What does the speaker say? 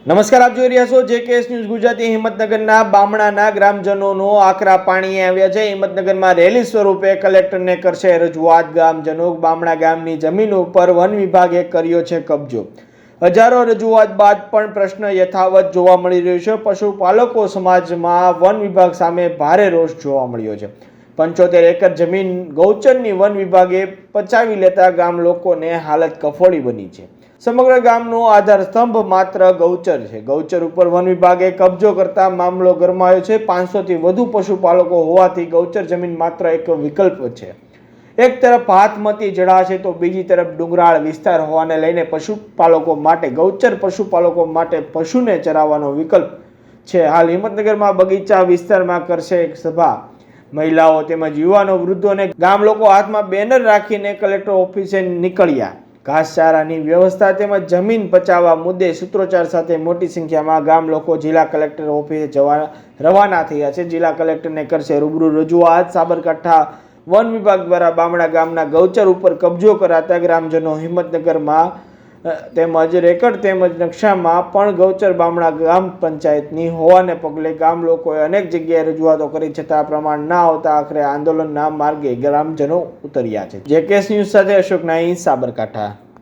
નમસ્કાર, આપ જોઈ રહ્યા છો જેકેએસ ન્યૂઝ ગુજરાતી। હિંમતનગરના બામણાના ગ્રામજનોનો આકરા પાણીએ આવ્યા છે। હિંમતનગરમાં રેલી સ્વરૂપે કલેક્ટરને કરશે રજૂઆત। ગ્રામજનો બામણા ગામની જમીન ઉપર વન વિભાગે કર્યો છે કબજો। હજારો રજૂઆત બાદ પણ પ્રશ્ન યથાવત જોવા મળી રહ્યો છે। પશુપાલકો સમાજમાં વન વિભાગ સામે ભારે રોષ જોવા મળ્યો છે। 75 એકર જમીન ગૌચરની વન વિભાગે પચાવી લેતા ગામ લોકોને હાલત કફોડી બની છે। સમગ્ર ગામનો આધાર સ્તંભ માત્ર ગૌચર છે। ગૌચર ઉપર વન વિભાગે કબજો કરતા મામલો ગરમાયો છે। 500 થી વધુ પશુપાલકો હોવાથી ગૌચર જમીન માત્ર એક વિકલ્પ છે। એક તરફ હાથમતી જળાશય તો બીજી તરફ ડુંગરાળ વિસ્તાર હોવાને લઈને પશુપાલકો માટે ગૌચર પશુપાલકો માટે પશુને ચરાવવાનો વિકલ્પ છે। હાલ હિંમતનગરમાં બગીચા વિસ્તારમાં કરશે એક સભા। મહિલાઓ તેમજ યુવાનો, વૃદ્ધો અને ગામ લોકો હાથમાં બેનર રાખીને કલેક્ટર ઓફિસે નીકળ્યા। ઘાસચારાની વ્યવસ્થા તેમજ જમીન પચાવવા મુદ્દે સૂત્રોચ્ચાર સાથે મોટી સંખ્યામાં ગામ લોકો જિલ્લા કલેક્ટર ઓફિસે જવા રવાના થયા છે। જિલ્લા કલેક્ટરને કરશે રૂબરૂ રજૂઆત। સાબરકાંઠા વન વિભાગ દ્વારા બામણા ગામના ગૌચર ઉપર કબજો કરાતા ગ્રામજનો હિંમતનગરમાં તેમજ રેકર્ડ તેમજ નકશામાં પણ ગૌચર બામણા ગ્રામ પંચાયતની હોવાને પગલે ગામ લોકોએ અનેક જગ્યાએ રજૂઆતો કરી છતાં પ્રમાણ ના આવતા આખરે આંદોલનના માર્ગે ગ્રામજનો ઉતર્યા છે। જેકેએસ ન્યૂઝ સાથે અશોક નાઈ, સાબરકાંઠા।